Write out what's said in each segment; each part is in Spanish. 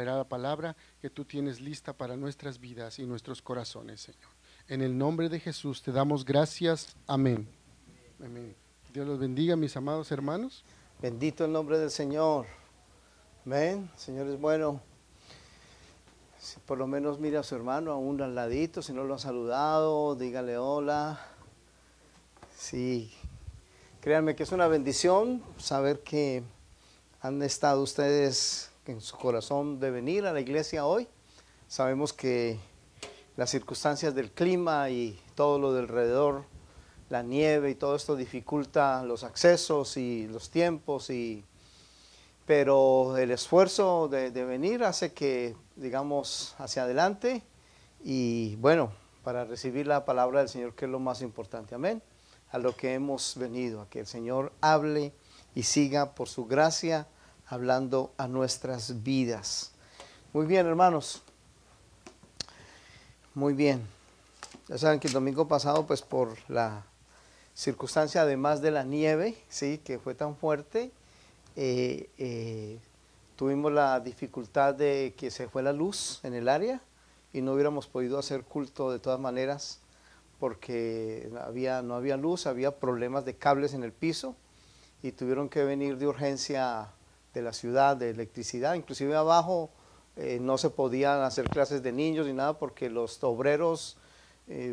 la palabra que tú tienes lista para nuestras vidas y nuestros corazones, Señor. En el nombre de Jesús te damos gracias. Amén. Amén. Dios los bendiga, mis amados hermanos. Bendito el nombre del Señor. Amén. Señor es bueno. Si por lo menos mire a su hermano aún al ladito, si no lo ha saludado, dígale hola. Sí, créanme que es una bendición saber que han estado ustedes en su corazón de venir a la iglesia hoy. Sabemos que las circunstancias del clima y todo lo de alrededor, la nieve y todo esto dificulta los accesos y los tiempos, pero el esfuerzo de venir hace que digamos hacia adelante y bueno, para recibir la palabra del Señor, que es lo más importante. Amén. A lo que hemos venido, a que el Señor hable y siga por su gracia hablando a nuestras vidas. Muy bien, hermanos. Muy bien. Ya saben que el domingo pasado, pues por la circunstancia, además de la nieve, sí, que fue tan fuerte, tuvimos la dificultad de que se fue la luz en el área y no hubiéramos podido hacer culto de todas maneras porque no había luz, había problemas de cables en el piso y tuvieron que venir de urgencia de la ciudad, de electricidad. Inclusive abajo no se podían hacer clases de niños ni nada porque los obreros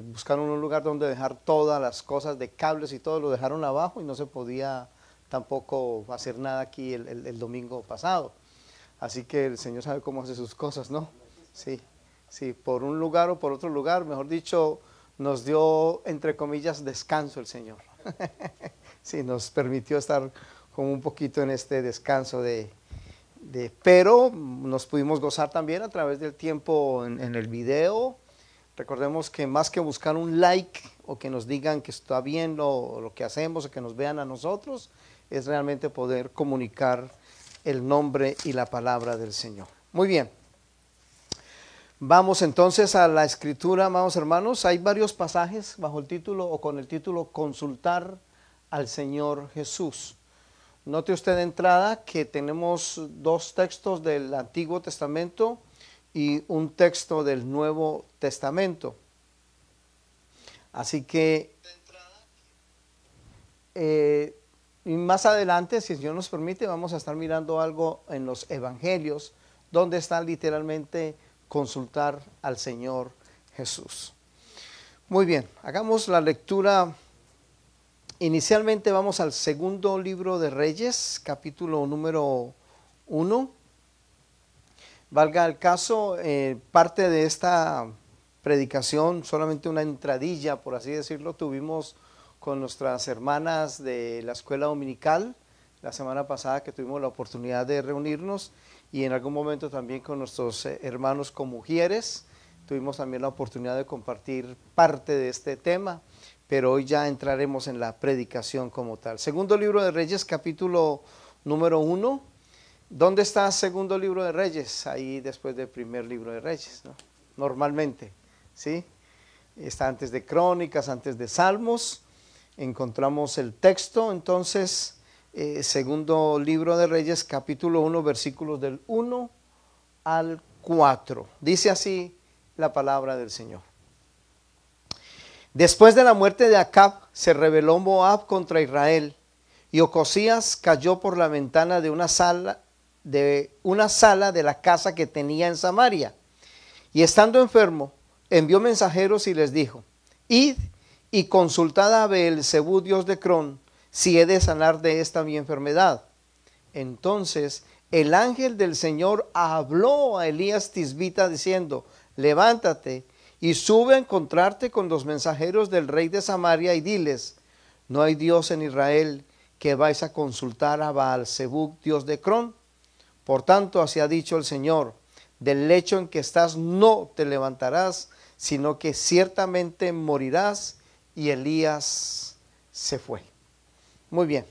buscaron un lugar donde dejar todas las cosas de cables y todo, lo dejaron abajo y no se podía tampoco hacer nada aquí el domingo pasado. Así que el Señor sabe cómo hace sus cosas, ¿no? Sí, sí, por un lugar o por otro lugar, mejor dicho, nos dio, entre comillas, descanso el Señor. Sí, nos permitió estar como un poquito en este descanso pero nos pudimos gozar también a través del tiempo en el video. Recordemos que más que buscar un like o que nos digan que está bien lo que hacemos o que nos vean a nosotros, es realmente poder comunicar el nombre y la palabra del Señor. Muy bien. Vamos entonces a la escritura, amados hermanos. Hay varios pasajes bajo el título o con el título Consultar al Señor Jesús. Note usted de entrada que tenemos dos textos del Antiguo Testamento y un texto del Nuevo Testamento. Así que y más adelante, si el Señor nos permite, vamos a estar mirando algo en los evangelios, donde está literalmente consultar al Señor Jesús. Muy bien, hagamos la lectura. Inicialmente vamos al segundo libro de Reyes, capítulo número 1. Valga el caso, parte de esta predicación, solamente una entradilla, por así decirlo, tuvimos con nuestras hermanas de la escuela dominical la semana pasada, que tuvimos la oportunidad de reunirnos, y en algún momento también con nuestros hermanos co-Mujeres tuvimos también la oportunidad de compartir parte de este tema, pero hoy ya entraremos en la predicación como tal. Segundo libro de Reyes, capítulo número 1. ¿Dónde está segundo libro de Reyes? Ahí después del primer libro de Reyes, ¿no? Normalmente, ¿sí? Está antes de Crónicas, antes de Salmos. Encontramos el texto, entonces, segundo libro de Reyes, capítulo 1, versículos del 1 al 4. Dice así la palabra del Señor. Después de la muerte de Acab, se rebeló Moab contra Israel, y Ocosías cayó por la ventana de una sala de la casa que tenía en Samaria. Y estando enfermo, envió mensajeros y les dijo: Id y consultad a Beelzebú, dios de Cron, si he de sanar de esta mi enfermedad. Entonces el ángel del Señor habló a Elías Tisbita diciendo: levántate y sube a encontrarte con los mensajeros del rey de Samaria y diles: no hay Dios en Israel, que vais a consultar a Beelzebú, dios de Cron. Por tanto, así ha dicho el Señor: del lecho en que estás no te levantarás, sino que ciertamente morirás. Y Elías se fue. Muy bien.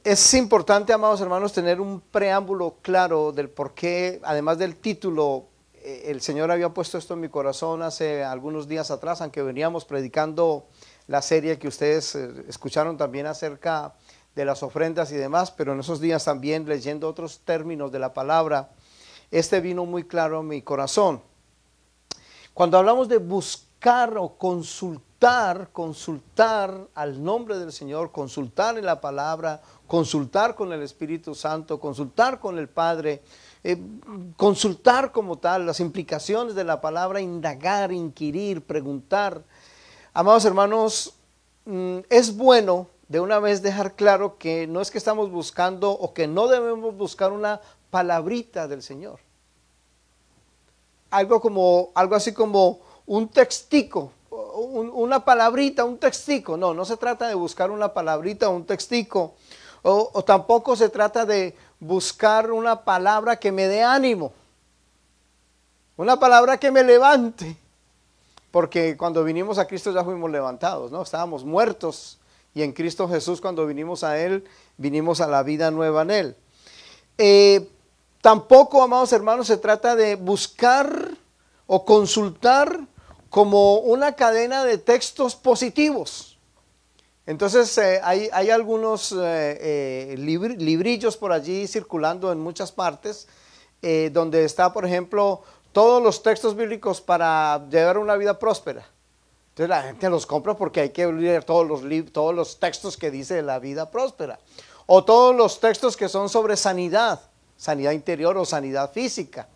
Es importante, amados hermanos, tener un preámbulo claro del por qué, además del título. El Señor había puesto esto en mi corazón hace algunos días atrás, aunque veníamos predicando la serie que ustedes escucharon también acerca de las ofrendas y demás, pero en esos días también leyendo otros términos de la palabra, vino muy claro a mi corazón. Cuando hablamos de buscar o consultar al nombre del Señor, consultar en la palabra, consultar con el Espíritu Santo, consultar con el Padre, consultar como tal, las implicaciones de la palabra, indagar, inquirir, preguntar. Amados hermanos, es bueno de una vez dejar claro que no es que estamos buscando o que no debemos buscar una palabrita del Señor. Algo así como un textico, una palabrita, un textico. No se trata de buscar una palabrita o un textico. O tampoco se trata de buscar una palabra que me dé ánimo. Una palabra que me levante. Porque cuando vinimos a Cristo ya fuimos levantados, ¿no? Estábamos muertos. Y en Cristo Jesús, cuando vinimos a Él, vinimos a la vida nueva en Él. Tampoco, amados hermanos, se trata de buscar o consultar como una cadena de textos positivos. Entonces hay algunos librillos por allí circulando en muchas partes, donde está, por ejemplo, todos los textos bíblicos para llevar una vida próspera. Entonces la gente los compra porque hay que leer todos los textos que dice de la vida próspera. O todos los textos que son sobre sanidad interior o sanidad física.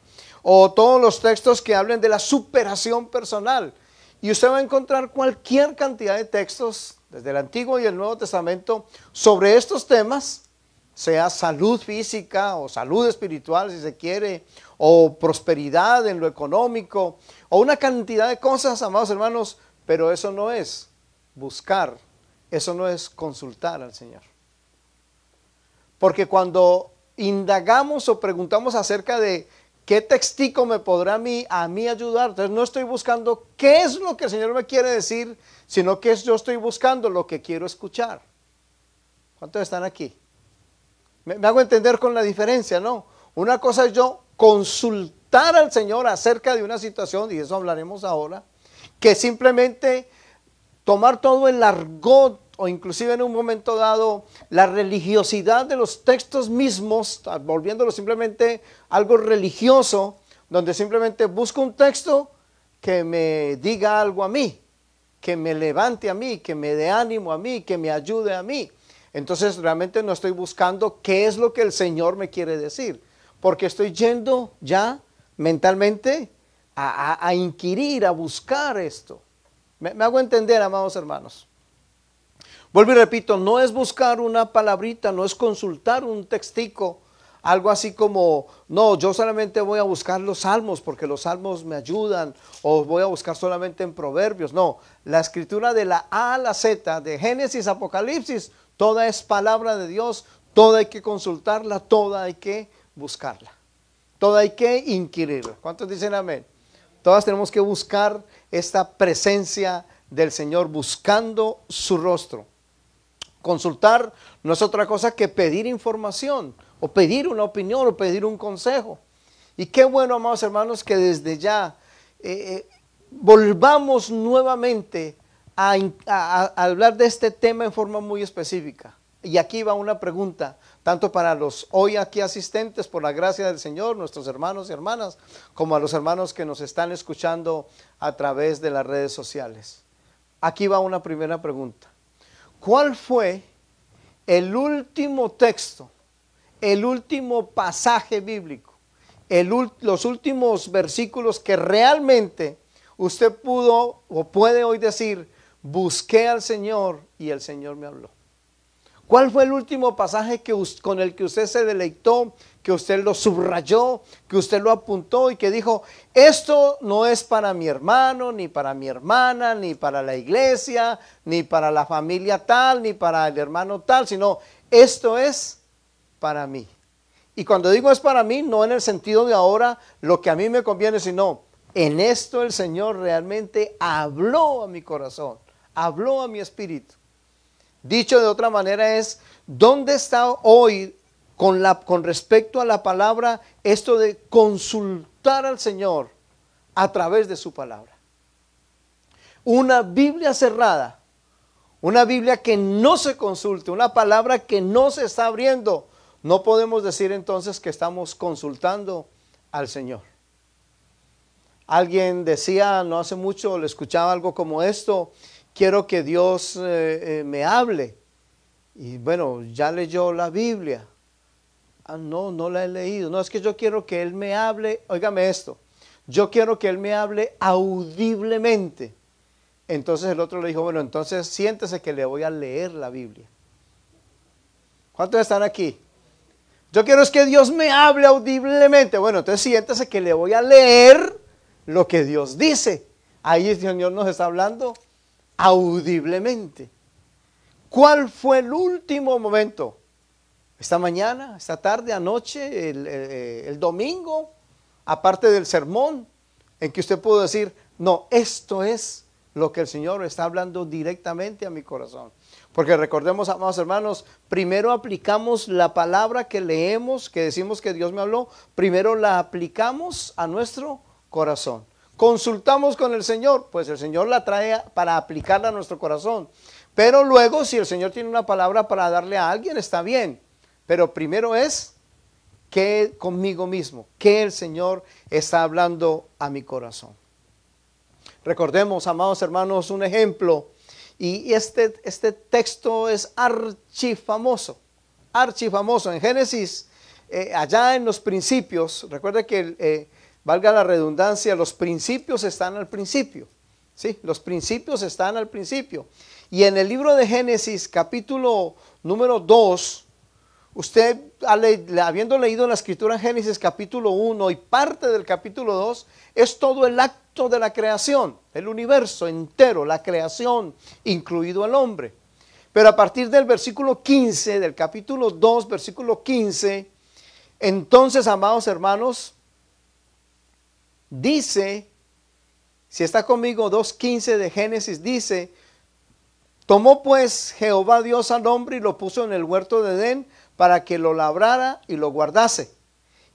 O todos los textos que hablen de la superación personal. Y usted va a encontrar cualquier cantidad de textos, desde el Antiguo y el Nuevo Testamento, sobre estos temas, sea salud física o salud espiritual, si se quiere, o prosperidad en lo económico, o una cantidad de cosas, amados hermanos. Pero eso no es buscar, eso no es consultar al Señor. Porque cuando indagamos o preguntamos acerca de qué textico me podrá a mí ayudar, entonces no estoy buscando qué es lo que el Señor me quiere decir, sino que yo estoy buscando lo que quiero escuchar. ¿Cuántos están aquí? Me hago entender con la diferencia, ¿no? Una cosa es yo consultar al Señor acerca de una situación, y eso hablaremos ahora, que simplemente tomar todo el argot o inclusive en un momento dado la religiosidad de los textos mismos, volviéndolo simplemente algo religioso, donde simplemente busco un texto que me diga algo a mí, que me levante a mí, que me dé ánimo a mí, que me ayude a mí. Entonces realmente no estoy buscando qué es lo que el Señor me quiere decir, porque estoy yendo ya mentalmente a inquirir, a buscar esto. Me hago entender, amados hermanos. Vuelvo y repito, no es buscar una palabrita, no es consultar un textico, algo así como, no, yo solamente voy a buscar los salmos porque los salmos me ayudan, o voy a buscar solamente en proverbios. No, la escritura de la A a la Z, de Génesis, Apocalipsis, toda es palabra de Dios, toda hay que consultarla, toda hay que buscarla, toda hay que inquirirla. ¿Cuántos dicen amén? Todas tenemos que buscar esta presencia del Señor, buscando su rostro. Consultar no es otra cosa que pedir información, o pedir una opinión, o pedir un consejo. Y qué bueno, amados hermanos, que desde ya volvamos nuevamente a hablar de este tema en forma muy específica. Y aquí va una pregunta, tanto para los hoy aquí asistentes, por la gracia del Señor, nuestros hermanos y hermanas, como a los hermanos que nos están escuchando a través de las redes sociales. Aquí va una primera pregunta. ¿Cuál fue el último texto, el último pasaje bíblico, los últimos versículos que realmente usted pudo o puede hoy decir, busqué al Señor y el Señor me habló? ¿Cuál fue el último pasaje con el que usted se deleitó, que usted lo subrayó, que usted lo apuntó y que dijo, esto no es para mi hermano, ni para mi hermana, ni para la iglesia, ni para la familia tal, ni para el hermano tal, sino esto es para mí? Y cuando digo es para mí, no en el sentido de ahora lo que a mí me conviene, sino en esto el Señor realmente habló a mi corazón, habló a mi espíritu. Dicho de otra manera es, ¿dónde está hoy con respecto a la palabra esto de consultar al Señor a través de su palabra? Una Biblia cerrada, Una Biblia que no se consulte, una palabra que no se está abriendo, no podemos decir entonces que estamos consultando al Señor. Alguien decía no hace mucho, le escuchaba algo como esto: quiero que Dios me hable. Y bueno, ya leyó la Biblia. Ah, no, no la he leído. No, es que yo quiero que Él me hable. Óigame esto: yo quiero que Él me hable audiblemente. Entonces el otro le dijo, bueno, entonces siéntese que le voy a leer la Biblia. ¿Cuántos están aquí? Yo quiero es que Dios me hable audiblemente. Bueno, entonces siéntese que le voy a leer lo que Dios dice. Ahí el Señor nos está hablando audiblemente. ¿Cuál fue el último momento? Esta mañana, esta tarde, anoche, el domingo, aparte del sermón, en que usted pudo decir, no, esto es lo que el Señor está hablando directamente a mi corazón. Porque recordemos, amados hermanos, primero aplicamos la palabra que leemos, que decimos que Dios me habló, primero la aplicamos a nuestro corazón. Consultamos con el Señor, pues el Señor la trae para aplicarla a nuestro corazón. Pero luego, si el Señor tiene una palabra para darle a alguien, está bien. Pero primero es que conmigo mismo, que el Señor está hablando a mi corazón. Recordemos, amados hermanos, un ejemplo, y este texto es archifamoso, archifamoso. En Génesis, allá en los principios, recuerde que, valga la redundancia, los principios están al principio, ¿sí? Los principios están al principio. Y en el libro de Génesis, capítulo número 2, usted, habiendo leído la escritura en Génesis capítulo 1 y parte del capítulo 2, es todo el acto de la creación, el universo entero, la creación, incluido el hombre. Pero a partir del versículo 15, del capítulo 2, versículo 15, entonces, amados hermanos, dice, si está conmigo, 2:15 de Génesis, dice, tomó pues Jehová Dios al hombre y lo puso en el huerto de Edén, para que lo labrara y lo guardase.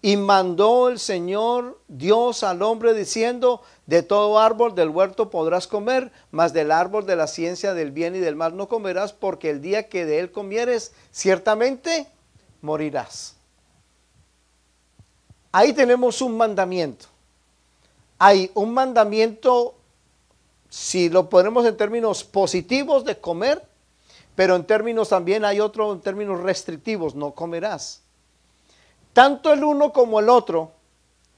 Y mandó el Señor Dios al hombre diciendo, de todo árbol del huerto podrás comer, mas del árbol de la ciencia del bien y del mal no comerás, porque el día que de él comieres, ciertamente morirás. Ahí tenemos un mandamiento. Hay un mandamiento, si lo ponemos en términos positivos, de comer, pero en términos también hay otro, en términos restrictivos, no comerás. Tanto el uno como el otro,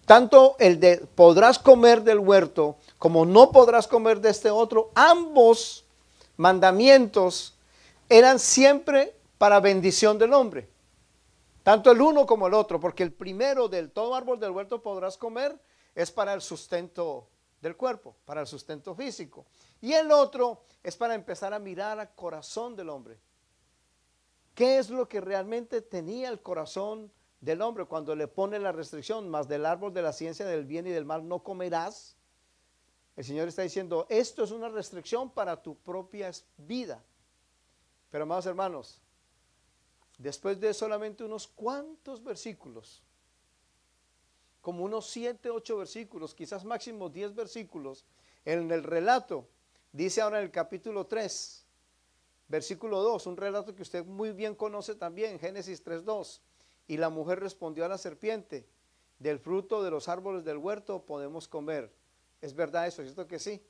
tanto el de podrás comer del huerto, como no podrás comer de este otro, ambos mandamientos eran siempre para bendición del hombre. Tanto el uno como el otro, porque el primero del todo árbol del huerto podrás comer es para el sustento del cuerpo, para el sustento físico. Y el otro es para empezar a mirar al corazón del hombre. ¿Qué es lo que realmente tenía el corazón del hombre cuando le pone la restricción, más del árbol de la ciencia del bien y del mal no comerás? El Señor está diciendo, esto es una restricción para tu propia vida. Pero, amados hermanos, después de solamente unos cuantos versículos, como unos 7, 8 versículos, quizás máximo 10 versículos, en el relato, dice ahora en el capítulo 3, versículo 2, un relato que usted muy bien conoce también, Génesis 3:2, y la mujer respondió a la serpiente, del fruto de los árboles del huerto podemos comer. ¿Es verdad eso? ¿Cierto que sí?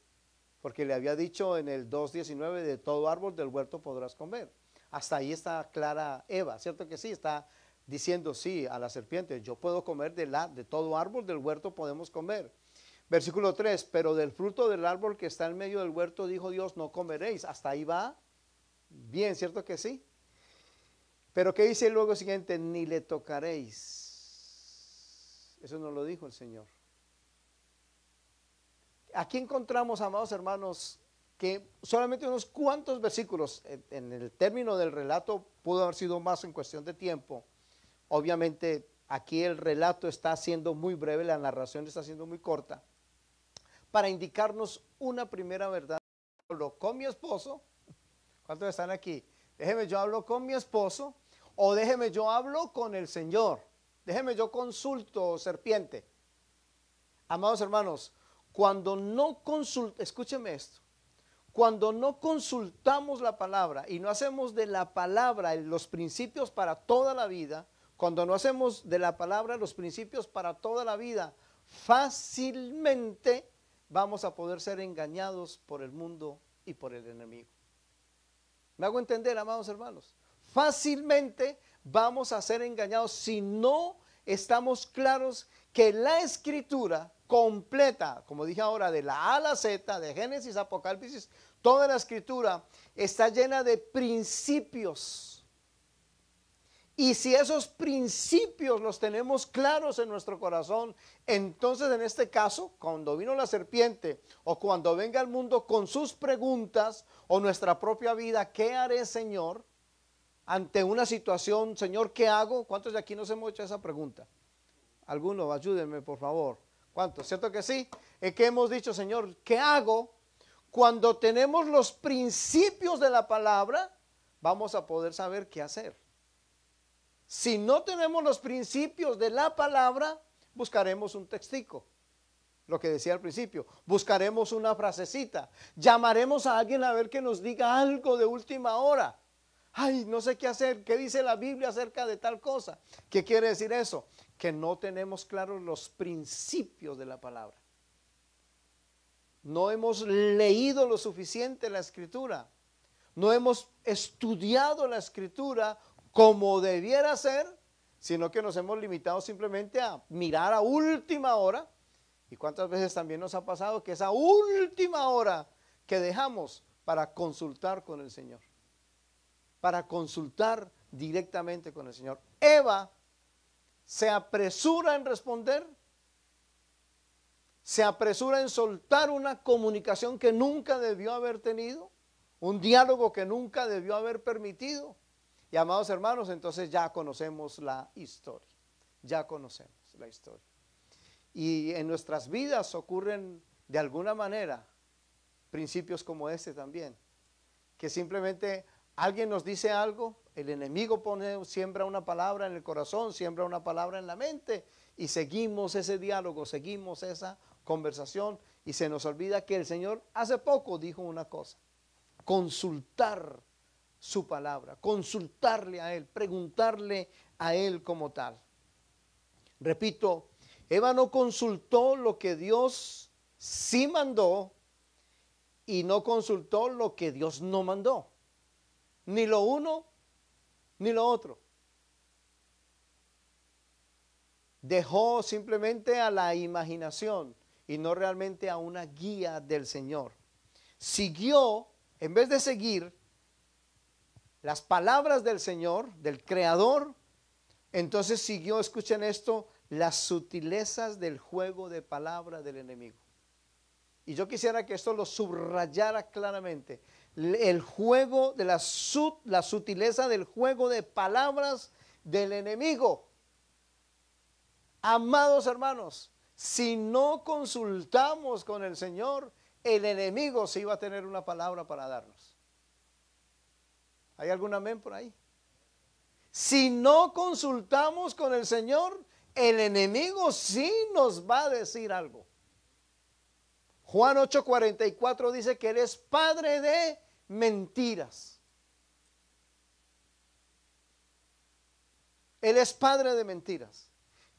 Porque le había dicho en el 2:19, de todo árbol del huerto podrás comer. Hasta ahí está clara Eva, ¿cierto que sí? Está diciendo sí a la serpiente, yo puedo comer de todo árbol del huerto podemos comer. Versículo 3, pero del fruto del árbol que está en medio del huerto, dijo Dios, no comeréis. Hasta ahí va bien, ¿cierto que sí? Pero ¿qué dice luego siguiente? Ni le tocaréis. Eso no lo dijo el Señor. Aquí encontramos, amados hermanos, que solamente unos cuantos versículos, en el término del relato pudo haber sido más en cuestión de tiempo. Obviamente aquí el relato está siendo muy breve, la narración está siendo muy corta, para indicarnos una primera verdad. Hablo con mi esposo. ¿Cuántos están aquí? Déjeme yo hablo con mi esposo, o déjeme yo hablo con el Señor. Déjeme yo consulto, serpiente. Amados hermanos, cuando no consulta, escúcheme esto, Cuando no consultamos la palabra y no hacemos de la palabra los principios para toda la vida, cuando no hacemos de la palabra los principios para toda la vida, fácilmente vamos a poder ser engañados por el mundo y por el enemigo. ¿Me hago entender, amados hermanos? Fácilmente vamos a ser engañados si no estamos claros que la Escritura completa, como dije ahora, de la A a la Z, de Génesis, Apocalipsis, toda la Escritura está llena de principios. Y si esos principios los tenemos claros en nuestro corazón, entonces en este caso, cuando vino la serpiente o cuando venga el mundo con sus preguntas o nuestra propia vida, ¿qué haré, Señor? Ante una situación, Señor, ¿qué hago? ¿Cuántos de aquí nos hemos hecho esa pregunta? Algunos, ayúdenme por favor. ¿Cuántos? ¿Cierto que sí? Es que hemos dicho, Señor, ¿qué hago? Cuando tenemos los principios de la palabra, vamos a poder saber qué hacer. Si no tenemos los principios de la palabra, buscaremos un textico. Lo que decía al principio, buscaremos una frasecita. Llamaremos a alguien a ver que nos diga algo de última hora. Ay, no sé qué hacer, ¿qué dice la Biblia acerca de tal cosa? ¿Qué quiere decir eso? Que no tenemos claros los principios de la palabra. No hemos leído lo suficiente la Escritura. No hemos estudiado la Escritura como debiera ser, sino que nos hemos limitado simplemente a mirar a última hora. ¿Y cuántas veces también nos ha pasado que esa última hora que dejamos para consultar con el Señor? Para consultar directamente con el Señor. Eva se apresura en responder, se apresura en soltar una comunicación que nunca debió haber tenido, un diálogo que nunca debió haber permitido. Y amados hermanos, entonces ya conocemos la historia, ya conocemos la historia. Y en nuestras vidas ocurren de alguna manera principios como este también, que simplemente alguien nos dice algo, el enemigo siembra una palabra en el corazón, siembra una palabra en la mente y seguimos ese diálogo, seguimos esa conversación y se nos olvida que el Señor hace poco dijo una cosa: consultar su palabra, consultarle a Él, preguntarle a Él como tal. Repito, Eva no consultó lo que Dios sí mandó y no consultó lo que Dios no mandó. Ni lo uno, ni lo otro. Dejó simplemente a la imaginación y no realmente a una guía del Señor. Siguió, en vez de seguir las palabras del Señor, del Creador, entonces siguió, escuchen esto, las sutilezas del juego de palabra del enemigo. Y yo quisiera que esto lo subrayara claramente. El juego de la sutileza del juego de palabras del enemigo. Amados hermanos, si no consultamos con el Señor, el enemigo sí va a tener una palabra para darnos. ¿Hay algún amén por ahí? Si no consultamos con el Señor, el enemigo sí nos va a decir algo. Juan 8:44 dice que Él es padre de mentiras. Él es padre de mentiras.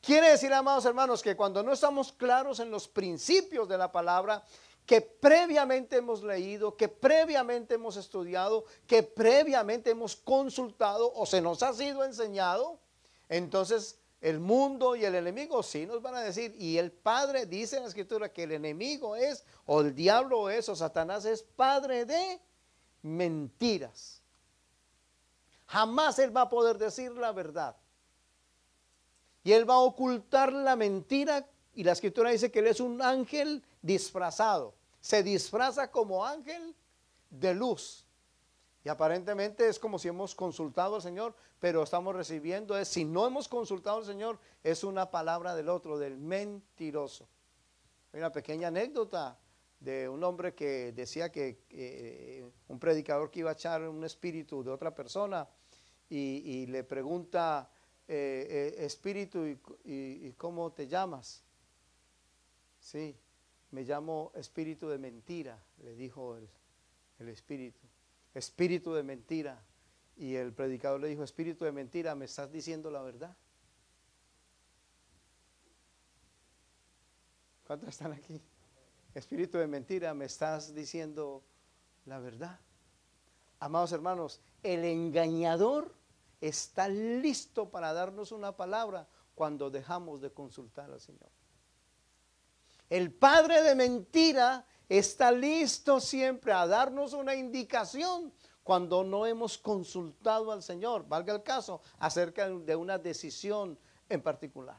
Quiere decir, amados hermanos, que cuando no estamos claros en los principios de la palabra, que previamente hemos leído, que previamente hemos estudiado, que previamente hemos consultado o se nos ha sido enseñado, entonces el mundo y el enemigo sí nos van a decir, y el padre dice en la Escritura que el enemigo es, o el diablo es, o Satanás es padre de mentiras. Jamás él va a poder decir la verdad. Y él va a ocultar la mentira, y la Escritura dice que él es un ángel disfrazado. Se disfraza como ángel de luz. Y aparentemente es como si hemos consultado al Señor, pero estamos recibiendo, si no hemos consultado al Señor, es una palabra del otro, del mentiroso. Hay una pequeña anécdota de un hombre que decía que un predicador que iba a echar un espíritu de otra persona y le pregunta, espíritu, ¿y cómo te llamas? Sí, me llamo espíritu de mentira, le dijo El espíritu. Espíritu de mentira. Y el predicador le dijo, espíritu de mentira, ¿me estás diciendo la verdad? ¿Cuántos están aquí? Espíritu de mentira, ¿me estás diciendo la verdad? Amados hermanos, el engañador está listo para darnos una palabra cuando dejamos de consultar al Señor. El padre de mentira está listo siempre a darnos una indicación cuando no hemos consultado al Señor, valga el caso, acerca de una decisión en particular.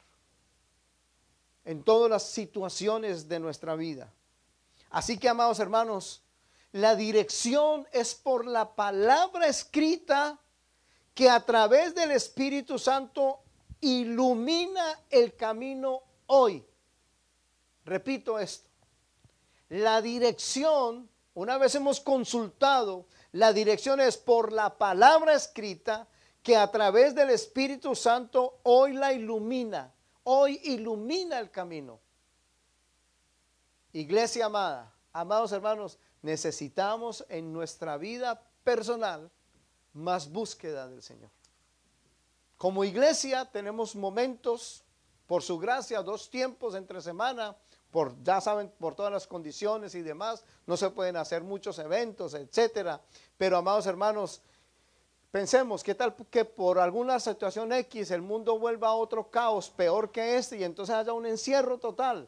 En todas las situaciones de nuestra vida. Así que, amados hermanos, la dirección es por la palabra escrita que a través del Espíritu Santo ilumina el camino hoy. Repito esto. La dirección, una vez hemos consultado, la dirección es por la palabra escrita que a través del Espíritu Santo hoy la ilumina. Hoy ilumina el camino. Iglesia amada, amados hermanos, necesitamos en nuestra vida personal más búsqueda del Señor. Como iglesia tenemos momentos, por su gracia, 2 tiempos entre semana, ya saben, por todas las condiciones y demás, no se pueden hacer muchos eventos, etcétera. Pero amados hermanos, pensemos, ¿qué tal que por alguna situación X el mundo vuelva a otro caos peor que este y entonces haya un encierro total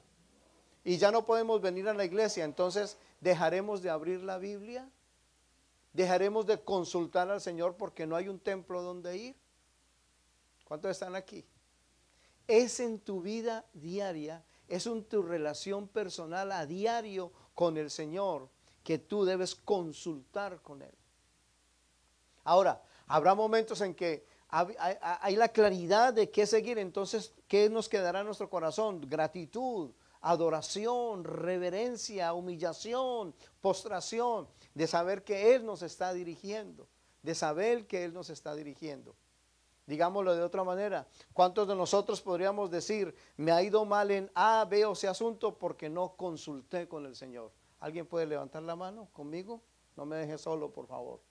y ya no podemos venir a la iglesia? Entonces, ¿dejaremos de abrir la Biblia? ¿Dejaremos de consultar al Señor porque no hay un templo donde ir? ¿Cuántos están aquí? Es en tu vida diaria, es en tu relación personal a diario con el Señor que tú debes consultar con Él. Ahora, habrá momentos en que hay la claridad de qué seguir, entonces, ¿qué nos quedará en nuestro corazón? Gratitud, adoración, reverencia, humillación, postración, de saber que Él nos está dirigiendo, de saber que Él nos está dirigiendo. Digámoslo de otra manera, ¿cuántos de nosotros podríamos decir, me ha ido mal en A, B o C asunto porque no consulté con el Señor? ¿Alguien puede levantar la mano conmigo? No me deje solo, por favor.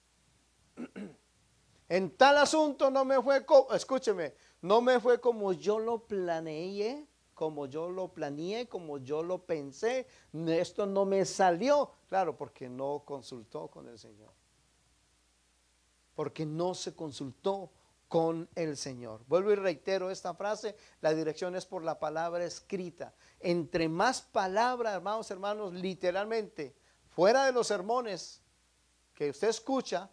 En tal asunto no me fue, escúcheme, no me fue como yo lo planeé, como yo lo pensé, esto no me salió, claro, porque no consultó con el Señor, porque no se consultó con el Señor. Vuelvo y reitero esta frase, la dirección es por la palabra escrita. Entre más palabra, hermanos, literalmente, fuera de los sermones que usted escucha,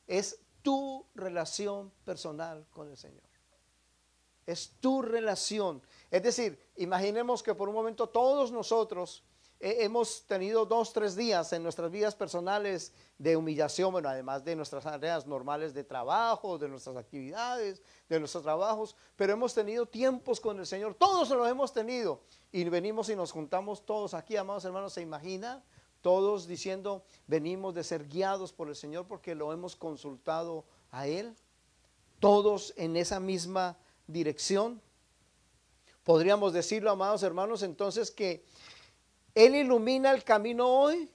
es tu relación personal con el Señor. Es tu relación. Es decir, imaginemos que por un momento todos nosotros hemos tenido 2, 3 días en nuestras vidas personales de humillación, bueno, además de nuestras áreas normales de trabajo, de nuestras actividades, de nuestros trabajos, pero hemos tenido tiempos con el Señor, todos los hemos tenido, y venimos y nos juntamos todos aquí, amados hermanos, ¿se imagina? Todos diciendo, venimos de ser guiados por el Señor porque lo hemos consultado a Él, todos en esa misma dirección. Podríamos decirlo, amados hermanos, entonces que Él ilumina el camino hoy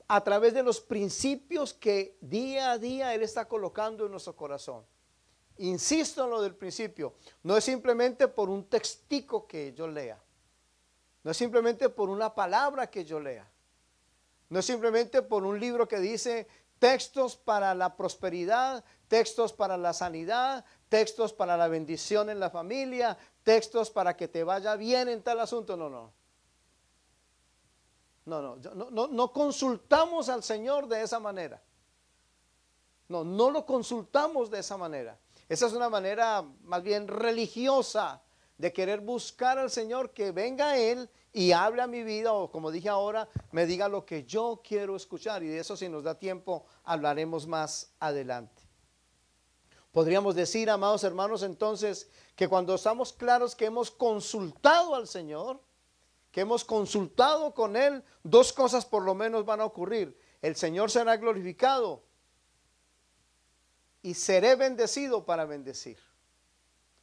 a través de los principios que día a día Él está colocando en nuestro corazón. Insisto en lo del principio, no es simplemente por un textico que yo lea, no es simplemente por una palabra que yo lea, no es simplemente por un libro que dice textos para la prosperidad, textos para la sanidad, textos para la bendición en la familia, textos para que te vaya bien en tal asunto, no consultamos al Señor de esa manera. No lo consultamos de esa manera. Esa es una manera más bien religiosa de querer buscar al Señor, que venga Él y hable a mi vida, o como dije ahora, me diga lo que yo quiero escuchar, y de eso, si nos da tiempo, hablaremos más adelante. Podríamos decir, amados hermanos, entonces, que cuando estamos claros que hemos consultado al Señor, que hemos consultado con Él, 2 cosas por lo menos van a ocurrir. El Señor será glorificado y seré bendecido para bendecir.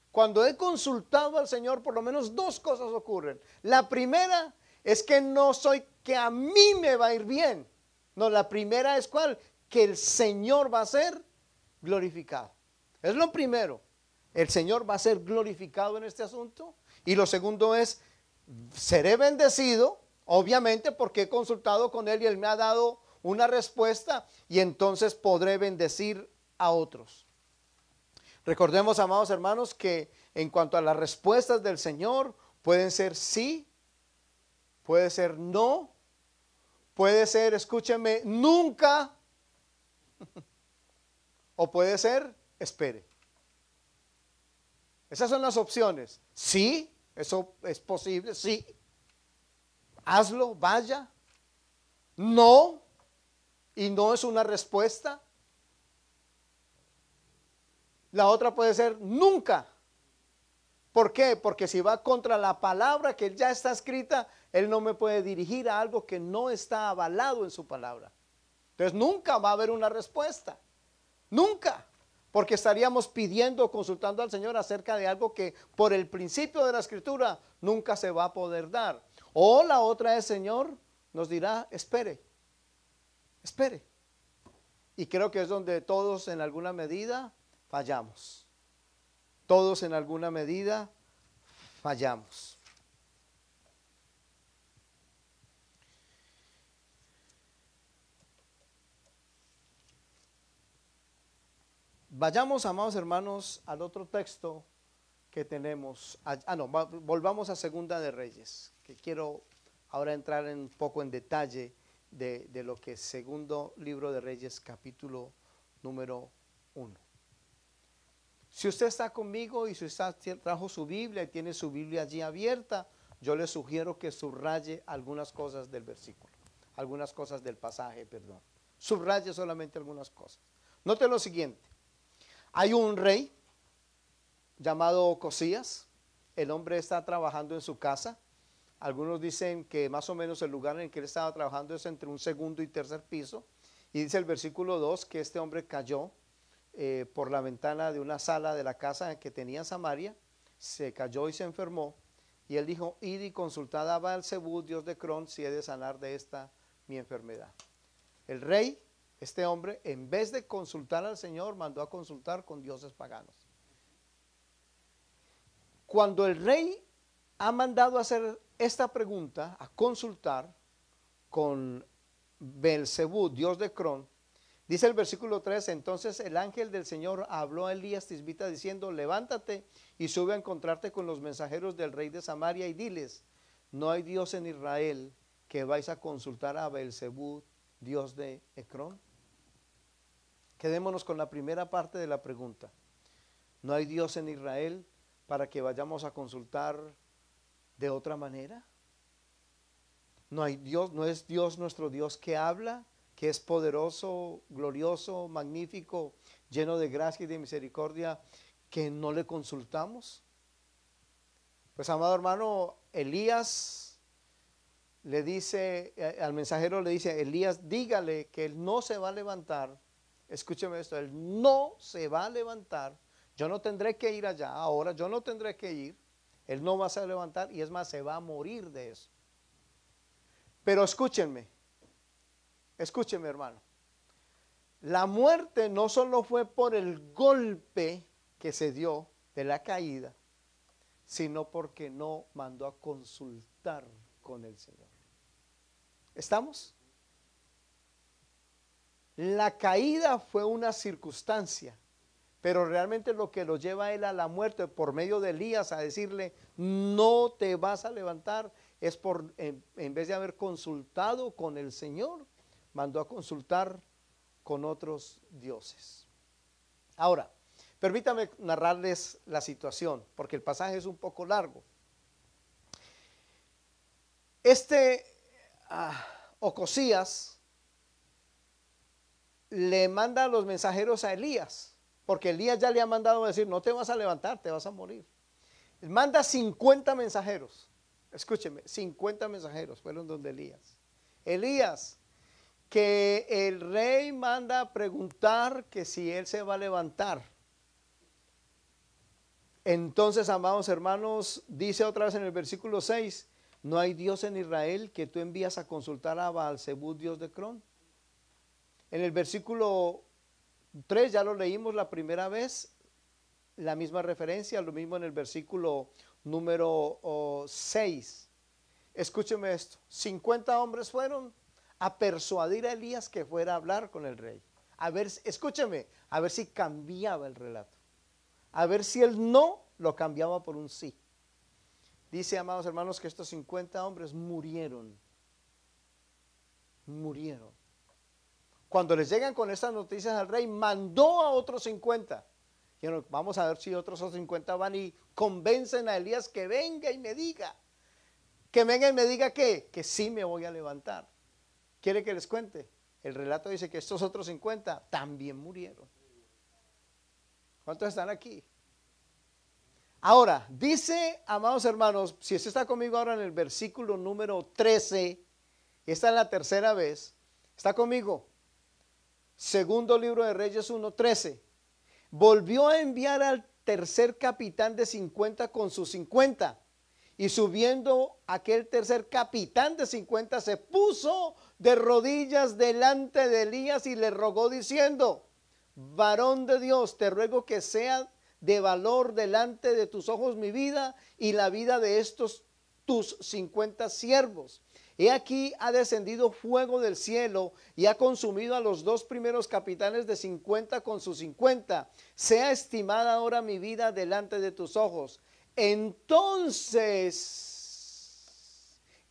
Cuando he consultado al Señor, por lo menos 2 cosas ocurren. La primera es que no soy que a mí me va a ir bien, No, la primera es ¿cuál? Que el Señor va a ser glorificado. Es lo primero. El Señor va a ser glorificado en este asunto. Y lo segundo es, seré bendecido, obviamente porque he consultado con Él y Él me ha dado una respuesta y entonces podré bendecir a otros. Recordemos, amados hermanos, que en cuanto a las respuestas del Señor, pueden ser sí, puede ser no, puede ser, escúcheme, nunca, o puede ser, espere. Esas son las opciones. Sí, eso es posible, sí. Hazlo, vaya. No, y no es una respuesta. La otra puede ser nunca. ¿Por qué? Porque si va contra la palabra que ya está escrita, Él no me puede dirigir a algo que no está avalado en su palabra. Entonces nunca va a haber una respuesta. Nunca. Porque estaríamos pidiendo, consultando al Señor acerca de algo que por el principio de la Escritura nunca se va a poder dar. O la otra es, Señor, nos dirá, espere, espere. Y creo que es donde todos en alguna medida fallamos. Todos en alguna medida fallamos. Vayamos, amados hermanos, al otro texto que tenemos. Volvamos a Segunda de Reyes, que quiero ahora entrar un poco en detalle de lo que es Segundo Libro de Reyes, capítulo número 1. Si usted está conmigo y si usted trajo su Biblia y tiene su Biblia allí abierta, yo le sugiero que subraye algunas cosas del versículo, algunas cosas del pasaje, perdón. Subraye solamente algunas cosas. Note lo siguiente. Hay un rey llamado Ocosías. El hombre está trabajando en su casa. Algunos dicen que más o menos el lugar en el que él estaba trabajando es entre un segundo y tercer piso. Y dice el versículo 2 que este hombre cayó por la ventana de una sala de la casa que tenía en Samaria, se cayó y se enfermó, y él dijo, id y consultad a Baal-zebub, dios de Cron, si he de sanar de esta mi enfermedad. El rey, este hombre, en vez de consultar al Señor, mandó a consultar con dioses paganos. Cuando el rey ha mandado a hacer esta pregunta, a consultar con Baal-zebub, dios de Cron, dice el versículo 3, entonces el ángel del Señor habló a Elías Tisbita diciendo, levántate y sube a encontrarte con los mensajeros del rey de Samaria y diles, no hay Dios en Israel que vais a consultar a Baal-zebub, dios de Ecrón. Quedémonos con la primera parte de la pregunta. ¿No hay Dios en Israel para que vayamos a consultar de otra manera? ¿No hay Dios, no es Dios nuestro Dios que habla, que es poderoso, glorioso, magnífico, lleno de gracia y de misericordia, que no le consultamos? Pues, amado hermano, Elías le dice, al mensajero le dice, Elías, dígale que él no se va a levantar. Escúcheme esto, él no se va a levantar. Yo no tendré que ir allá, ahora yo no tendré que ir. Él no va a se levantar y es más, se va a morir de eso. Pero escúchenme, hermano. La muerte no solo fue por el golpe que se dio de la caída, sino porque no mandó a consultar con el Señor. ¿Estamos? La caída fue una circunstancia, pero realmente lo que lo lleva a él a la muerte por medio de Elías a decirle, no te vas a levantar, es por, en vez de haber consultado con el Señor, mandó a consultar con otros dioses. Ahora, permítame narrarles la situación, porque el pasaje es un poco largo. Ocosías le manda a los mensajeros a Elías, porque Elías ya le ha mandado a decir, no te vas a levantar, te vas a morir. Manda 50 mensajeros, escúcheme, 50 mensajeros fueron donde Elías. Elías, que el rey manda a preguntar que si él se va a levantar. Entonces, amados hermanos, dice otra vez en el versículo 6, no hay Dios en Israel que tú envías a consultar a Baal-zebub, dios de Cron. En el versículo 3 ya lo leímos la primera vez, la misma referencia, lo mismo en el versículo número 6. Escúcheme esto, 50 hombres fueron a persuadir a Elías que fuera a hablar con el rey. A ver, escúcheme, a ver si cambiaba el relato. A ver si el no lo cambiaba por un sí. Dice, amados hermanos, que estos 50 hombres murieron. Murieron. Cuando les llegan con estas noticias al rey, mandó a otros 50. Dijeron, vamos a ver si otros 50 van y convencen a Elías que venga y me diga. Que venga y me diga que sí me voy a levantar. ¿Quiere que les cuente? El relato dice que estos otros 50 también murieron. ¿Cuántos están aquí? Ahora, dice, amados hermanos, si usted está conmigo ahora en el versículo número 13, esta es la tercera vez, ¿está conmigo? Segundo libro de Reyes 1:13. Volvió a enviar al tercer capitán de 50 con sus 50. Y subiendo aquel tercer capitán de 50 se puso de rodillas delante de Elías y le rogó diciendo, varón de Dios, te ruego que sea de valor delante de tus ojos mi vida y la vida de estos tus 50 siervos. He aquí ha descendido fuego del cielo y ha consumido a los dos primeros capitanes de 50 con sus 50. Sea estimada ahora mi vida delante de tus ojos. Entonces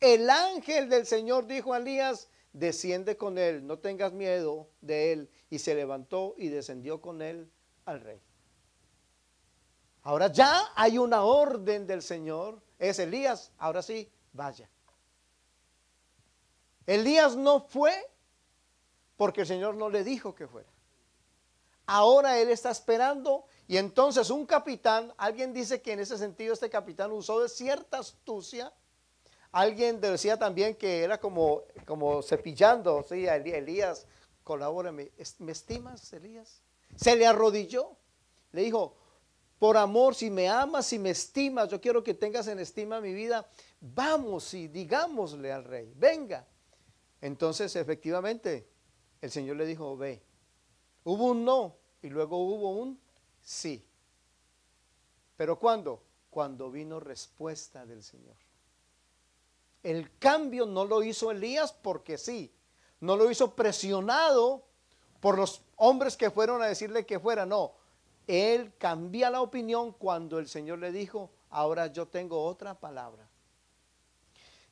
el ángel del Señor dijo a Elías, desciende con él, no tengas miedo de él. Y se levantó y descendió con él al rey. Ahora ya hay una orden del Señor. Es Elías, ahora sí, vaya. Elías no fue porque el Señor no le dijo que fuera. Ahora él está esperando y entonces un capitán, alguien dice que en ese sentido este capitán usó de cierta astucia. Alguien decía también que era como cepillando, ¿sí? A Elías, colabórame, ¿me estimas, Elías? Se le arrodilló, le dijo, por amor, si me amas, si me estimas, yo quiero que tengas en estima mi vida, vamos y digámosle al rey, venga. Entonces efectivamente el Señor le dijo, ve. Hubo un no y luego hubo un sí. ¿Pero cuándo? Cuando vino respuesta del Señor. El cambio no lo hizo Elías porque sí. No lo hizo presionado por los hombres que fueron a decirle que fuera. No, él cambia la opinión cuando el Señor le dijo, ahora yo tengo otra palabra.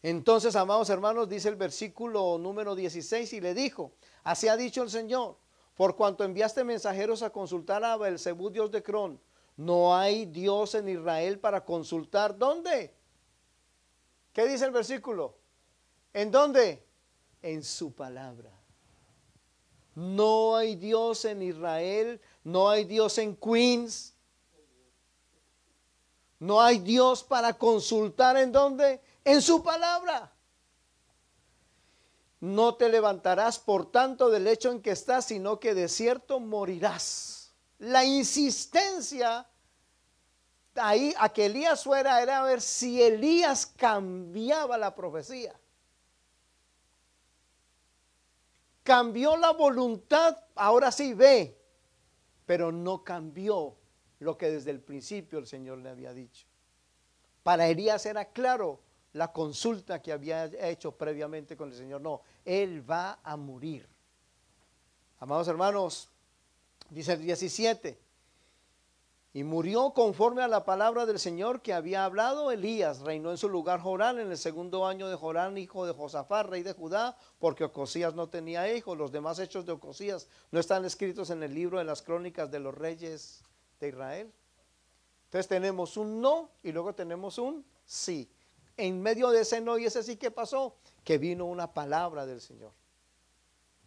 Entonces, amados hermanos, dice el versículo número 16 y le dijo, así ha dicho el Señor, por cuanto enviaste mensajeros a consultar a Beelzebú, dios de Crón, no hay Dios en Israel para consultar. ¿Dónde? ¿Qué dice el versículo? ¿En dónde? En su palabra. No hay Dios en Israel, no hay Dios en Queens, no hay Dios para consultar. ¿En dónde? En su palabra. No te levantarás por tanto del lecho en que estás, sino que de cierto morirás. La insistencia ahí a que Elías fuera era a ver si Elías cambiaba la profecía. Cambió la voluntad, ahora sí ve, pero no cambió lo que desde el principio el Señor le había dicho. Para Elías era claro la consulta que había hecho previamente con el Señor. No, él va a morir. Amados hermanos, dice el 17, y murió conforme a la palabra del Señor que había hablado Elías. Reinó en su lugar Joram en el segundo año de Joram, hijo de Josafat, rey de Judá, porque Ocosías no tenía hijos. Los demás hechos de Ocosías no están escritos en el libro de las crónicas de los reyes de Israel. Entonces tenemos un no y luego tenemos un sí. En medio de ese no y ese sí, ¿qué pasó? Que vino una palabra del Señor.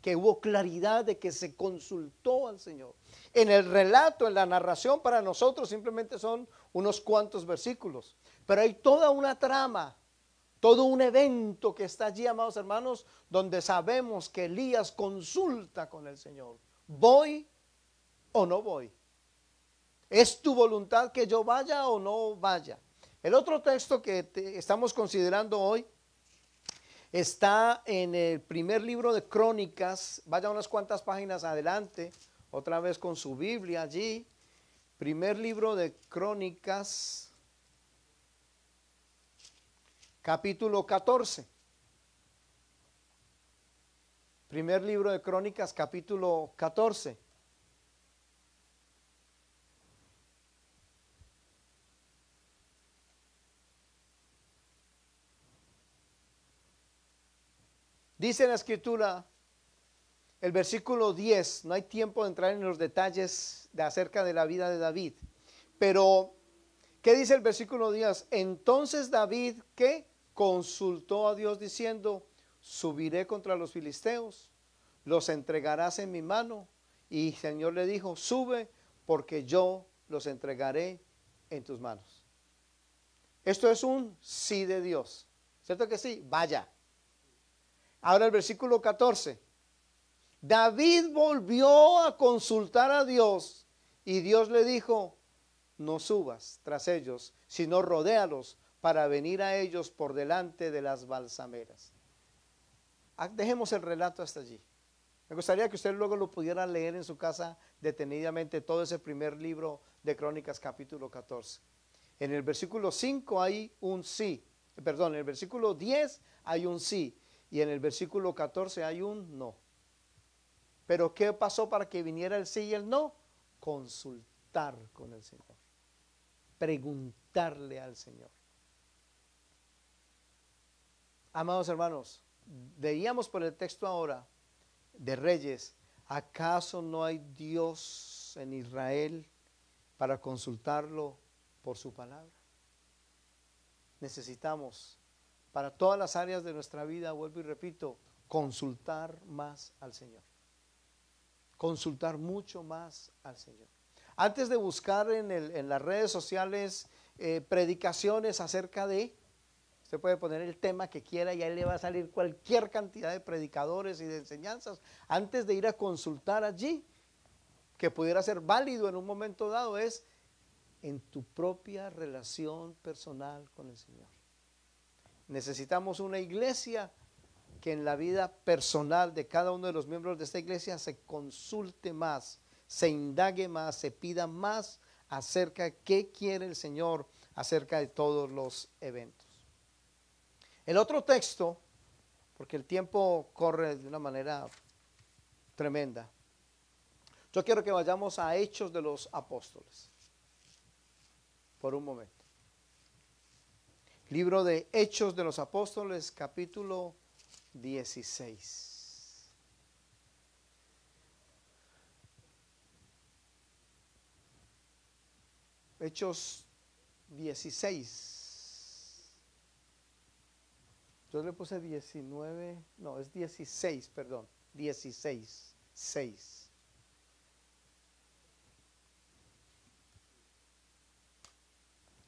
Que hubo claridad de que se consultó al Señor. En el relato, en la narración, para nosotros simplemente son unos cuantos versículos. Pero hay toda una trama, todo un evento que está allí, amados hermanos, donde sabemos que Elías consulta con el Señor. ¿Voy o no voy? ¿Es tu voluntad que yo vaya o no vaya? El otro texto que estamos considerando hoy Está en el primer libro de Crónicas. Vaya unas cuantas páginas adelante, otra vez con su Biblia allí. Primer libro de Crónicas, capítulo 14. Primer libro de Crónicas, capítulo 14. Dice la Escritura, el versículo 10, no hay tiempo de entrar en los detalles acerca de la vida de David, pero ¿qué dice el versículo 10? Entonces David, ¿qué? Consultó a Dios diciendo, subiré contra los filisteos, los entregarás en mi mano. Y el Señor le dijo, sube, porque yo los entregaré en tus manos. Esto es un sí de Dios, ¿cierto que sí? Vaya. Ahora el versículo 14. David volvió a consultar a Dios y Dios le dijo, no subas tras ellos, sino rodéalos para venir a ellos por delante de las balsameras. Dejemos el relato hasta allí. Me gustaría que usted luego lo pudiera leer en su casa detenidamente, todo ese primer libro de Crónicas, capítulo 14. En el versículo 5 hay un sí, perdón, en el versículo 10 hay un sí, y en el versículo 14 hay un no. Pero ¿qué pasó para que viniera el sí y el no? Consultar con el Señor, preguntarle al Señor. Amados hermanos, veíamos por el texto ahora de Reyes, ¿acaso no hay Dios en Israel para consultarlo por su palabra? Necesitamos, para todas las áreas de nuestra vida, vuelvo y repito, consultar más al Señor. Consultar mucho más al Señor. Antes de buscar en las redes sociales predicaciones acerca de, usted puede poner el tema que quiera y ahí le va a salir cualquier cantidad de predicadores y de enseñanzas. Antes de ir a consultar allí, que pudiera ser válido en un momento dado, es en tu propia relación personal con el Señor. Necesitamos una iglesia que en la vida personal de cada uno de los miembros de esta iglesia se consulte más, se indague más, se pida más acerca de qué quiere el Señor acerca de todos los eventos. El otro texto, porque el tiempo corre de una manera tremenda, yo quiero que vayamos a Hechos de los Apóstoles por un momento. Libro de Hechos de los Apóstoles, capítulo 16. Hechos 16. Yo le puse 19, no, es 16, perdón, 16, 6.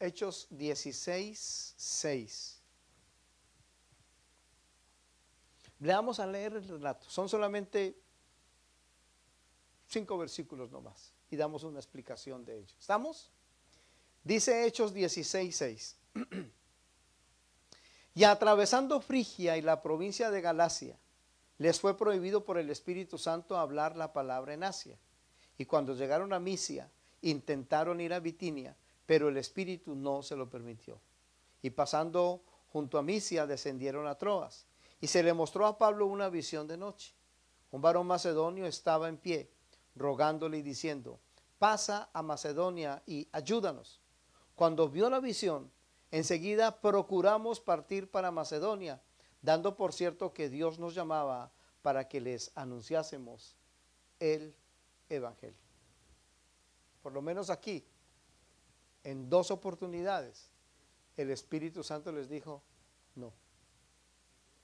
Hechos 16, 6. Leamos a leer el relato. Son solamente 5 versículos nomás y damos una explicación de ello. ¿Estamos? Dice Hechos 16, 6. Y atravesando Frigia y la provincia de Galacia, les fue prohibido por el Espíritu Santo hablar la palabra en Asia. Y cuando llegaron a Misia, intentaron ir a Bitinia, pero el Espíritu no se lo permitió. Y pasando junto a Misia, descendieron a Troas. Y se le mostró a Pablo una visión de noche. Un varón macedonio estaba en pie, rogándole y diciendo, pasa a Macedonia y ayúdanos. Cuando vio la visión, enseguida procuramos partir para Macedonia, dando por cierto que Dios nos llamaba para que les anunciásemos el Evangelio. Por lo menos aquí, en 2 oportunidades, el Espíritu Santo les dijo, no.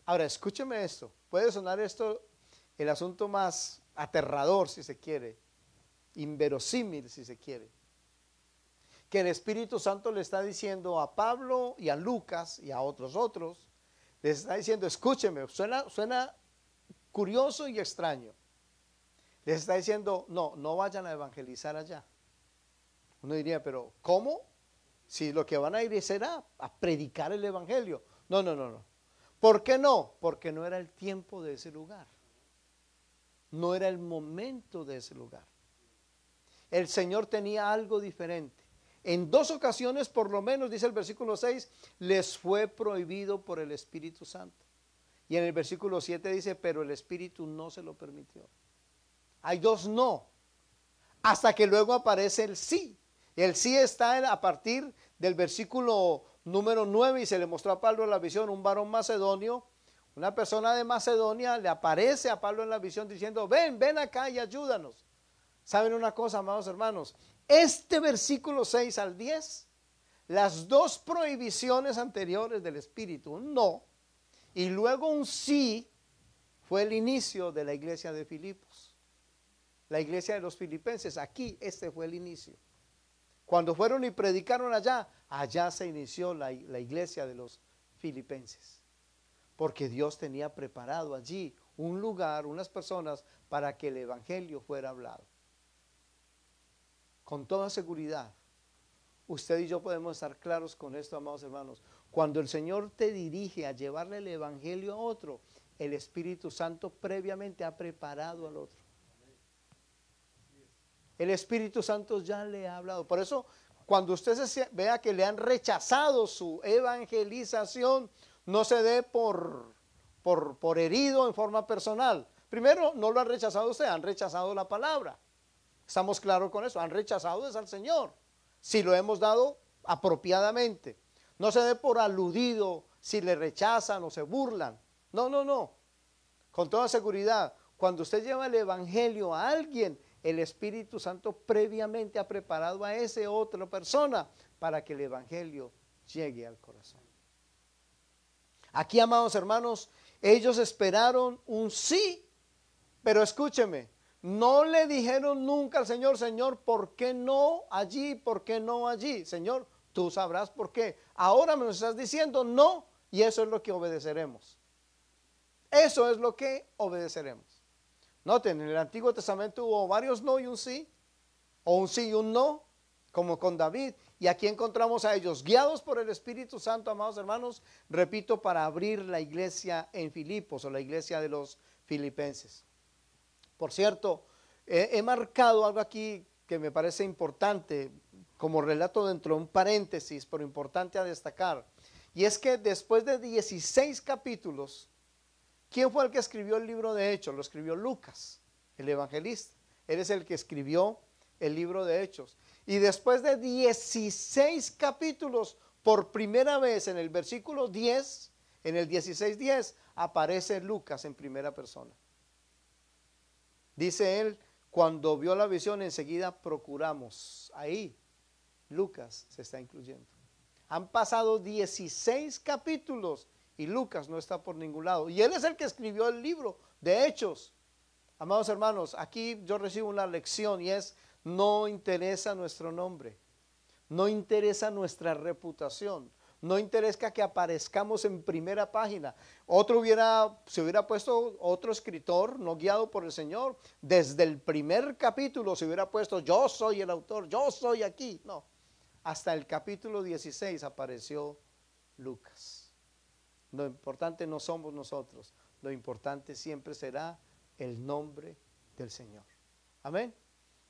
Ahora, escúcheme esto. Puede sonar esto el asunto más aterrador, si se quiere, inverosímil, si se quiere. Que el Espíritu Santo le está diciendo a Pablo y a Lucas y a otros, les está diciendo, escúcheme, suena curioso y extraño. Les está diciendo, no vayan a evangelizar allá. Uno diría, pero ¿cómo? Si lo que van a ir es a predicar el Evangelio. No. ¿Por qué no? Porque no era el tiempo de ese lugar. No era el momento de ese lugar. El Señor tenía algo diferente. En 2 ocasiones, por lo menos, dice el versículo 6, les fue prohibido por el Espíritu Santo. Y en el versículo 7 dice, pero el Espíritu no se lo permitió. Hay 2 no, hasta que luego aparece el sí. El sí está a partir del versículo número 9 y se le mostró a Pablo en la visión un varón macedonio. Una persona de Macedonia le aparece a Pablo en la visión diciendo, ven acá y ayúdanos. ¿Saben una cosa, amados hermanos? Este versículo 6 al 10, las 2 prohibiciones anteriores del Espíritu, un no, y luego un sí, fue el inicio de la iglesia de Filipos. La iglesia de los filipenses, aquí este fue el inicio. Cuando fueron y predicaron allá se inició la iglesia de los filipenses. Porque Dios tenía preparado allí un lugar, unas personas, para que el evangelio fuera hablado. Con toda seguridad, usted y yo podemos estar claros con esto, amados hermanos. Cuando el Señor te dirige a llevarle el evangelio a otro, el Espíritu Santo previamente ha preparado al otro. El Espíritu Santo ya le ha hablado. Por eso, cuando usted vea que le han rechazado su evangelización, no se dé por herido en forma personal. Primero, no lo han rechazado usted, han rechazado la palabra. Estamos claros con eso, han rechazado es al Señor. Si lo hemos dado apropiadamente. No se dé por aludido si le rechazan o se burlan. No. Con toda seguridad, cuando usted lleva el evangelio a alguien, el Espíritu Santo previamente ha preparado a esa otra persona para que el evangelio llegue al corazón. Aquí, amados hermanos, ellos esperaron un sí, pero escúcheme, no le dijeron nunca al Señor, Señor, ¿por qué no allí? ¿Por qué no allí? Señor, tú sabrás por qué. Ahora me estás diciendo no, y eso es lo que obedeceremos. Eso es lo que obedeceremos. Noten, en el Antiguo Testamento hubo varios no y un sí, o un sí y un no, como con David. Y aquí encontramos a ellos guiados por el Espíritu Santo, amados hermanos, repito, para abrir la iglesia en Filipos o la iglesia de los filipenses. Por cierto, he marcado algo aquí que me parece importante, como relato dentro de un paréntesis, pero importante a destacar. Y es que después de 16 capítulos, ¿quién fue el que escribió el libro de Hechos? Lo escribió Lucas, el evangelista. Él es el que escribió el libro de Hechos. Y después de 16 capítulos, por primera vez en el versículo 10, en el 16:10, aparece Lucas en primera persona. Dice él, cuando vio la visión enseguida procuramos. Ahí Lucas se está incluyendo. Han pasado 16 capítulos y Lucas no está por ningún lado. Y él es el que escribió el libro de Hechos. Amados hermanos, aquí yo recibo una lección y es, no interesa nuestro nombre, no interesa nuestra reputación, no interesa que aparezcamos en primera página. Se hubiera puesto otro escritor, no guiado por el Señor, desde el primer capítulo se hubiera puesto, yo soy el autor, yo soy aquí. No, hasta el capítulo 16 apareció Lucas. Lo importante no somos nosotros, lo importante siempre será el nombre del Señor. Amén.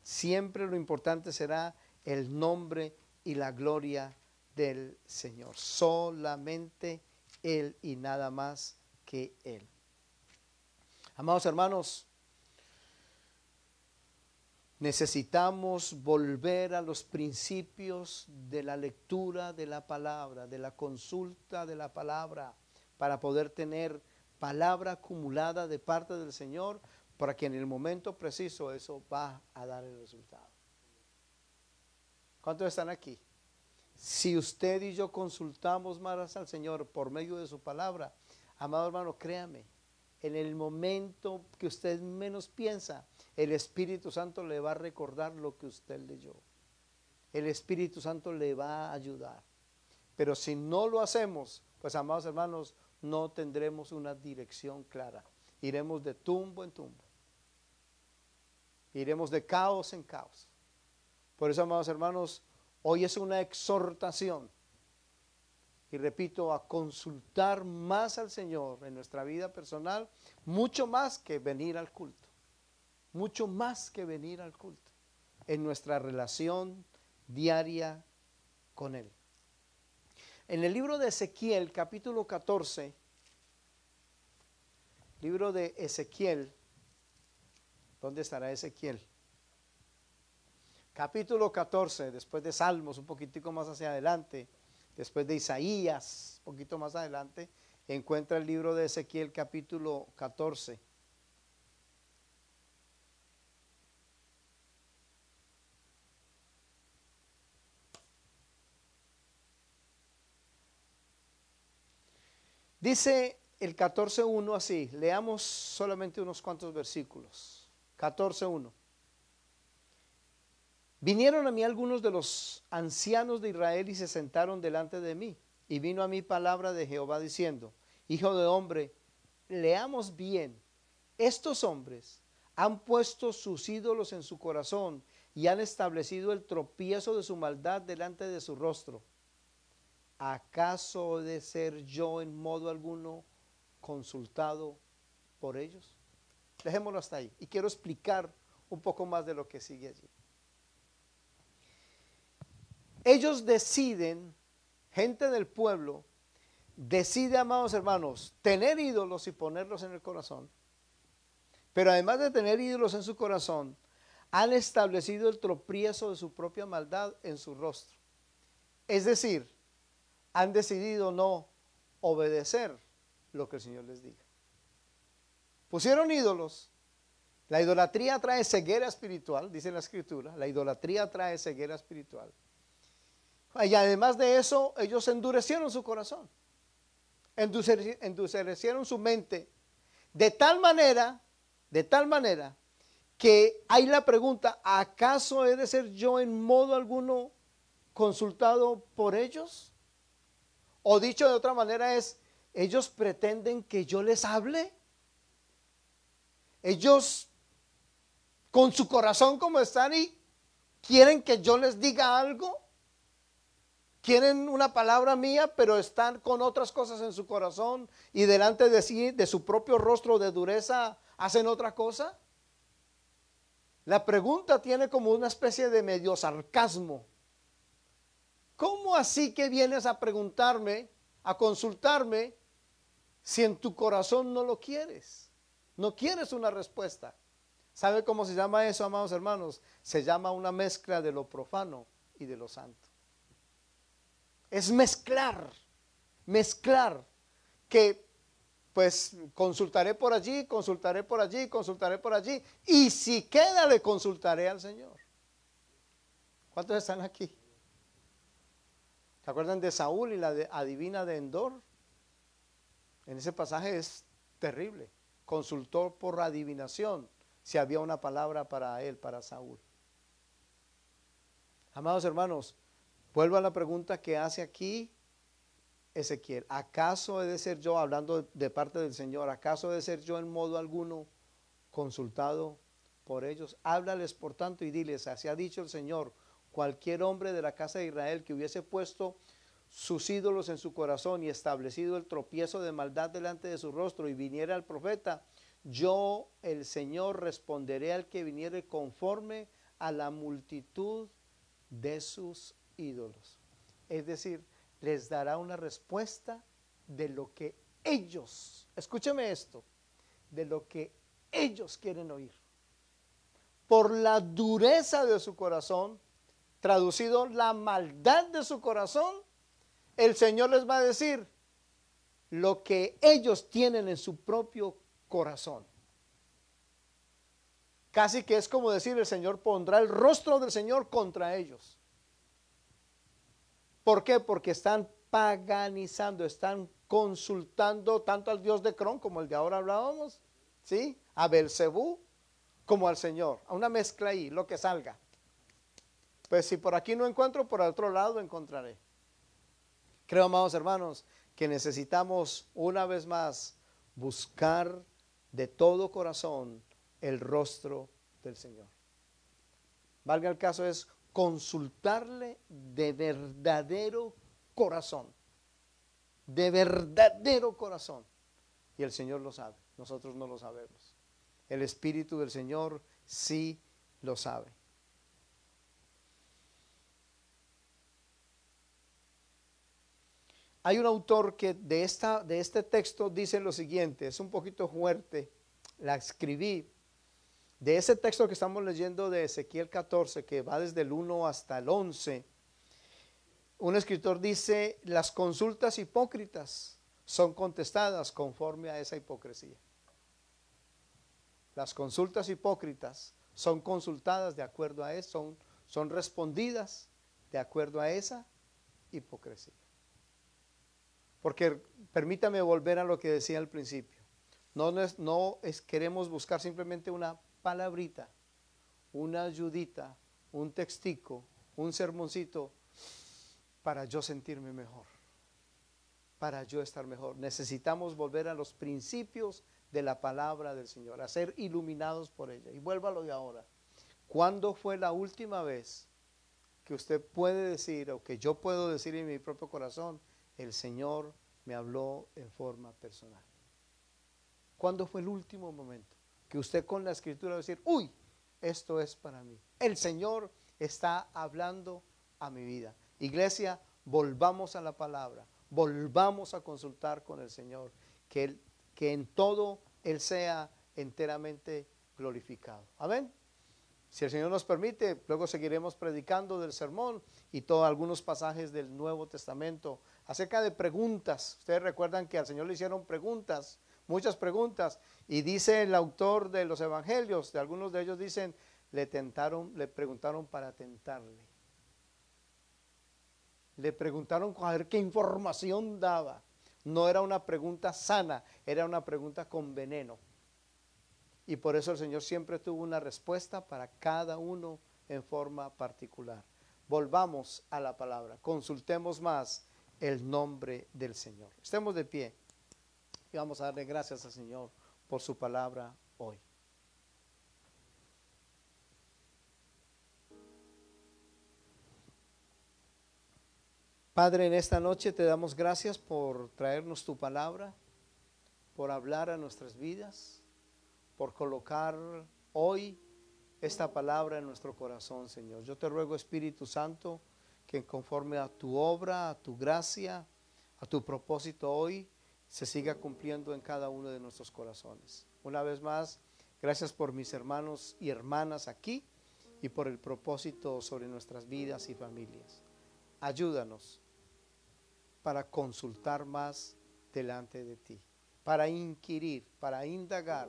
Siempre lo importante será el nombre y la gloria del Señor. Solamente Él y nada más que Él. Amados hermanos, necesitamos volver a los principios de la lectura de la palabra, de la consulta de la palabra, para poder tener palabra acumulada de parte del Señor, para que en el momento preciso eso va a dar el resultado. ¿Cuántos están aquí? Si usted y yo consultamos más al Señor por medio de su palabra, amado hermano, créame, en el momento que usted menos piensa, el Espíritu Santo le va a recordar lo que usted leyó. El Espíritu Santo le va a ayudar. Pero si no lo hacemos, pues amados hermanos, no tendremos una dirección clara. Iremos de tumbo en tumbo. Iremos de caos en caos. Por eso, amados hermanos, hoy es una exhortación. y repito, a consultar más al Señor en nuestra vida personal, mucho más que venir al culto, mucho más que venir al culto, en nuestra relación diaria con Él. En el libro de Ezequiel, capítulo 14, libro de Ezequiel, ¿dónde estará Ezequiel? Capítulo 14, después de Salmos, un poquitico más hacia adelante, después de Isaías, un poquito más adelante, encuentra el libro de Ezequiel, capítulo 14. Dice el 14.1 así, leamos solamente unos cuantos versículos. 14.1. Vinieron a mí algunos de los ancianos de Israel y se sentaron delante de mí. Y vino a mí palabra de Jehová diciendo, hijo de hombre, leamos bien. Estos hombres han puesto sus ídolos en su corazón y han establecido el tropiezo de su maldad delante de su rostro. ¿Acaso he de ser yo en modo alguno consultado por ellos? Dejémoslo hasta ahí. Y quiero explicar un poco más de lo que sigue allí. Ellos deciden, gente del pueblo, decide, amados hermanos, tener ídolos y ponerlos en el corazón. Pero además de tener ídolos en su corazón, han establecido el tropiezo de su propia maldad en su rostro. Es decir, han decidido no obedecer lo que el Señor les diga. Pusieron ídolos. La idolatría trae ceguera espiritual, dice la Escritura. La idolatría trae ceguera espiritual. Y además de eso, ellos endurecieron su corazón. Endurecieron su mente. De tal manera que hay la pregunta, ¿acaso he de ser yo en modo alguno consultado por ellos? O dicho de otra manera es, ¿ellos pretenden que yo les hable? ¿Ellos con su corazón como están y quieren que yo les diga algo? ¿Quieren una palabra mía, pero están con otras cosas en su corazón y delante de sí, de su propio rostro de dureza, hacen otra cosa? La pregunta tiene como una especie de medio sarcasmo. ¿Cómo así que vienes a preguntarme, a consultarme, si en tu corazón no lo quieres? No quieres una respuesta. ¿Sabe cómo se llama eso, amados hermanos? Se llama una mezcla de lo profano y de lo santo. Es mezclar, que pues consultaré por allí, consultaré por allí, consultaré por allí, y si queda le consultaré al Señor. ¿Cuántos están aquí? ¿Se acuerdan de Saúl y la adivina de Endor? En ese pasaje es terrible. Consultó por adivinación si había una palabra para él, para Saúl. Amados hermanos, vuelvo a la pregunta que hace aquí Ezequiel. ¿Acaso he de ser yo, hablando de parte del Señor, acaso he de ser yo en modo alguno consultado por ellos? Háblales por tanto y diles, así ha dicho el Señor, cualquier hombre de la casa de Israel que hubiese puesto sus ídolos en su corazón y establecido el tropiezo de maldad delante de su rostro y viniera al profeta, yo el Señor responderé al que viniere conforme a la multitud de sus ídolos. Es decir, les dará una respuesta de lo que ellos, escúcheme esto, de lo que ellos quieren oír. Por la dureza de su corazón, traducido la maldad de su corazón, el Señor les va a decir lo que ellos tienen en su propio corazón. Casi que es como decir, el Señor pondrá el rostro del Señor contra ellos. ¿Por qué? Porque están paganizando, están consultando tanto al Dios de Cron como el de ahora hablábamos, ¿sí? A Belcebú como al Señor, a una mezcla ahí, lo que salga. Pues si por aquí no encuentro, por el otro lado encontraré. Creo, amados hermanos, que necesitamos una vez más buscar de todo corazón el rostro del Señor. Valga el caso es consultarle de verdadero corazón. de verdadero corazón. Y el Señor lo sabe, nosotros no lo sabemos. El Espíritu del Señor sí lo sabe. Hay un autor que de este texto dice lo siguiente, es un poquito fuerte, la escribí. De ese texto que estamos leyendo de Ezequiel 14, que va desde el 1 hasta el 11, un escritor dice, las consultas hipócritas son contestadas conforme a esa hipocresía. Las consultas hipócritas son consultadas de acuerdo a eso, son respondidas de acuerdo a esa hipocresía. Porque permítame volver a lo que decía al principio. Queremos buscar simplemente una palabrita, una ayudita, un textico, un sermoncito para yo sentirme mejor, para yo estar mejor. Necesitamos volver a los principios de la palabra del Señor, a ser iluminados por ella. Y vuélvalo de ahora. ¿Cuándo fue la última vez que usted puede decir, o que yo puedo decir en mi propio corazón, el Señor me habló en forma personal? ¿Cuándo fue el último momento que usted con la escritura va a decir, uy, esto es para mí? El Señor está hablando a mi vida. Iglesia, volvamos a la palabra, volvamos a consultar con el Señor, que en todo Él sea enteramente glorificado. Amén. Si el Señor nos permite, luego seguiremos predicando del sermón y algunos pasajes del Nuevo Testamento acerca de preguntas. Ustedes recuerdan que al Señor le hicieron preguntas, muchas preguntas, y dice el autor de los evangelios, de algunos de ellos dicen, le preguntaron para tentarle. Le preguntaron a ver qué información daba. No era una pregunta sana, era una pregunta con veneno. Y por eso el Señor siempre tuvo una respuesta para cada uno en forma particular. Volvamos a la palabra, consultemos más el nombre del Señor. Estemos de pie y vamos a darle gracias al Señor por su palabra hoy. Padre, en esta noche te damos gracias por traernos tu palabra, por hablar a nuestras vidas, por colocar hoy esta palabra en nuestro corazón, Señor. Yo te ruego, Espíritu Santo, que conforme a tu obra, a tu gracia, a tu propósito hoy, se siga cumpliendo en cada uno de nuestros corazones. Una vez más, gracias por mis hermanos y hermanas aquí y por el propósito sobre nuestras vidas y familias. Ayúdanos para consultar más delante de ti, para inquirir, para indagar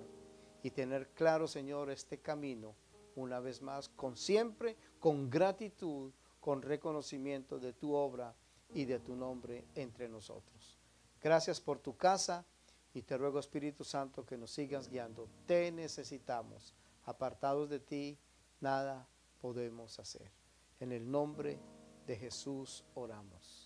y tener claro, Señor, este camino una vez más, siempre con gratitud, con reconocimiento de tu obra y de tu nombre entre nosotros. Gracias por tu casa y te ruego, Espíritu Santo, que nos sigas guiando. Te necesitamos. Apartados de ti, nada podemos hacer. En el nombre de Jesús oramos.